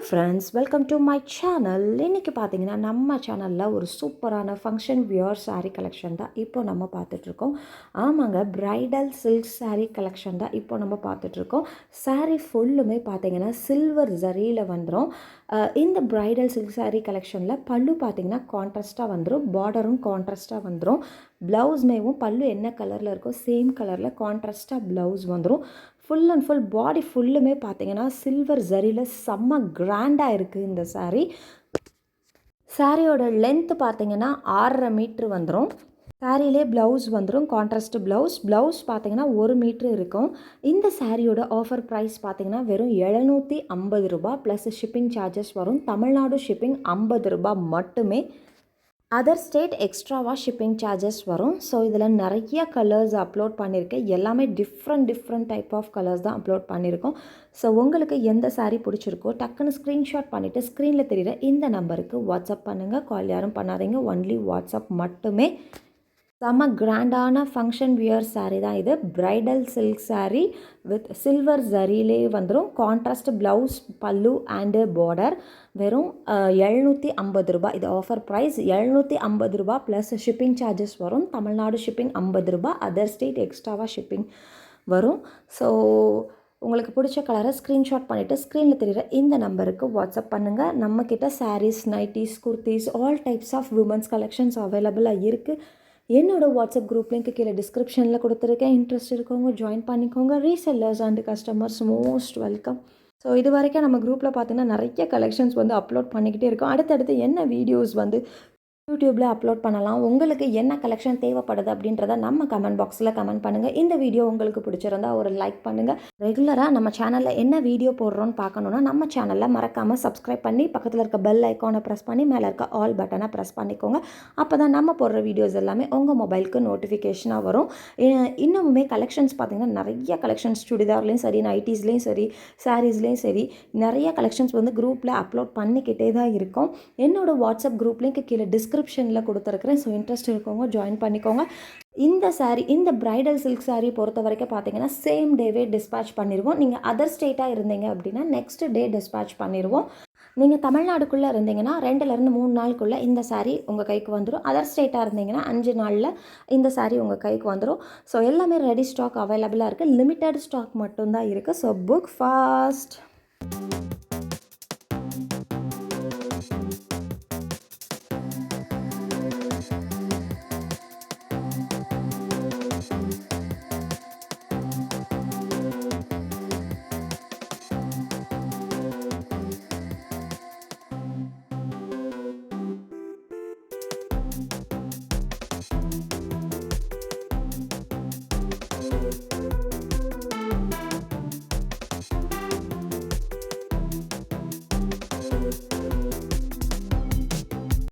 Friends, welcome to my channel. இன்றைக்கி பார்த்தீங்கன்னா நம்ம சேனலில் ஒரு சூப்பரான ஃபங்க்ஷன் வியர் saree கலெக்ஷன் தான் இப்போ நம்ம பார்த்துட்ருக்கோம். ஆமாங்க, பிரைடல் சில்க் saree கலெக்ஷன் தான் இப்போ நம்ம பார்த்துட்ருக்கோம். saree ஃபுல்லுமே பார்த்தீங்கன்னா சில்வர் ஜரியில் வந்துடும். இந்த பிரைடல் சில்க் saree கலெக்ஷனில் பல்லு பார்த்தீங்கன்னா கான்ட்ராஸ்ட்டாக வந்துடும், பார்டரும் கான்ட்ராஸ்ட்டாக வந்துடும். ப்ளவுஸ்மேவும் பல்லு என்ன கலரில் இருக்கோ சேம் கலரில் கான்ட்ராஸ்ட்டாக ப்ளவுஸ் வந்துடும். ஃபுல் அண்ட் ஃபுல் பாடி ஃபுல்லுமே பார்த்தீங்கன்னா சில்வர் ஜரியில் செம்ம கிராண்டாக இருக்குது இந்த saree. சாரியோட லென்த்து பார்த்தீங்கன்னா 6.5 மீட்ரு வந்துடும். சாரியிலே ப்ளவுஸ் வந்துடும், கான்ட்ராஸ்ட் ப்ளவுஸ் பார்த்தீங்கன்னா 1 மீட்ரு இருக்கும். இந்த சாரியோட ஆஃபர் ப்ரைஸ் பார்த்தீங்கன்னா வெறும் ₹750 ப்ளஸ் ஷிப்பிங் சார்ஜஸ் வரும். தமிழ்நாடு ஷிப்பிங் ₹50 மட்டுமே. அதர் ஸ்டேட் எக்ஸ்ட்ராவாக ஷிப்பிங் சார்ஜஸ் வரும். ஸோ இதில் நிறைய கலர்ஸ் அப்லோட் பண்ணியிருக்கேன். எல்லாமே டிஃப்ரெண்ட் டைப் ஆஃப் கலர்ஸ் தான் அப்லோட் பண்ணியிருக்கோம். ஸோ உங்களுக்கு எந்த saree பிடிச்சிருக்கோ டக்குன்னு ஸ்க்ரீன்ஷாட் பண்ணிவிட்டு ஸ்க்ரீனில் தெரிகிற இந்த நம்பருக்கு வாட்ஸ்அப் பண்ணுங்கள். கால் யாரும் பண்ணாதீங்க, ஒன்லி வாட்ஸ்அப் மட்டுமே. செம்ம கிராண்டான ஃபங்க்ஷன் வியர் saree தான் இது. Bridal silk saree with silver ஜரியிலே வந்துடும். Contrast blouse, pallu and border. வெறும் ₹750. இது offer price. ₹750 plus shipping charges வரும். தமிழ்நாடு ஷிப்பிங் ₹50, அதர் ஸ்டேட் எக்ஸ்ட்ராவாக ஷிப்பிங் வரும். ஸோ உங்களுக்கு பிடிச்ச கலரை ஸ்க்ரீன்ஷாட் பண்ணிவிட்டு ஸ்க்ரீனில் தெரிகிற இந்த நம்பருக்கு வாட்ஸ்அப் பண்ணுங்கள். நம்மக்கிட்ட sarees, nighties, kurtis, all types of womens collections அவைலபிளாக இருக்குது. என்னோடய வாட்ஸ்அப் குரூப் லிங்க் கீழே டிஸ்கிரிப்ஷனில் கொடுத்துருக்கேன். இன்ட்ரெஸ்ட் இருக்கவங்க ஜாயின் பண்ணிக்கோங்க. Resellers and customers most welcome. So இது வரைக்கும் நம்ம குரூப்பில் பார்த்தீங்கன்னா நிறைய கலெக்ஷன்ஸ் வந்து அப்லோட் பண்ணிக்கிட்டே இருக்கோம். அடுத்தடுத்து என்ன வீடியோஸ் வந்து யூடியூப்பில் அப்லோட் பண்ணலாம், உங்களுக்கு என்ன கலெக்ஷன் தேவைப்படுது அப்படின்றத நம்ம கமெண்ட் பாக்ஸில் கமெண்ட் பண்ணுங்கள். இந்த வீடியோ உங்களுக்கு பிடிச்சிருந்தா ஒரு லைக் பண்ணுங்கள். ரெகுலராக நம்ம சேனலில் என்ன வீடியோ போடுறோன்னு பார்க்கணுன்னா நம்ம சேனலில் மறக்காமல் சப்ஸ்கிரைப் பண்ணி பக்கத்தில் இருக்க பெல் ஐக்கானை ப்ரெஸ் பண்ணி மேலே இருக்க ஆல் பட்டனை ப்ரெஸ் பண்ணிக்கோங்க. அப்போ தான் நம்ம போடுற வீடியோஸ் எல்லாமே உங்கள் மொபைலுக்கு நோட்டிஃபிகேஷனாக வரும். இன்னுமே கலெக்ஷன்ஸ் பார்த்திங்கன்னா நிறைய கலெக்ஷன்ஸ் சுடிதார்லேயும் சரி, நைட்டிஸ்லேயும் சரி, சாரீஸ்லேயும் சரி நிறைய கலெக்ஷன்ஸ் வந்து குரூப்பில் அப்லோட் பண்ணிக்கிட்டே தான் இருக்கும். என்னோடய வாட்ஸ்அப் குரூப் லிங்க் கீழே டிஸ்கிரிப்ஷனில் கொடுத்துருக்குறேன். ஸோ இன்ட்ரெஸ்ட் இருக்கவங்க ஜாயின் பண்ணிக்கோங்க. இந்த பிரைடல் சில்க் saree பொறுத்த வரைக்கும் பார்த்தீங்கன்னா சேம் டேவே டிஸ்பேச் பண்ணிடுவோம். நீங்கள் அதர் ஸ்டேட்டாக இருந்தீங்க அப்படின்னா நெக்ஸ்ட் டே டிஸ்பேச் பண்ணிடுவோம். நீங்கள் தமிழ்நாடுக்குள்ளே இருந்தீங்கன்னா 2லேருந்து 3 நாளுக்குள்ளே இந்த saree உங்கள் கைக்கு வந்துடும். அதர் ஸ்டேட்டாக இருந்தீங்கன்னா 5 நாளில் இந்த saree உங்கள் கைக்கு வந்துடும். ஸோ எல்லாமே ரெடி ஸ்டாக் அவைலபிளாக இருக்குது. லிமிட்டட் ஸ்டாக் மட்டும்தான் இருக்குது. So book fast.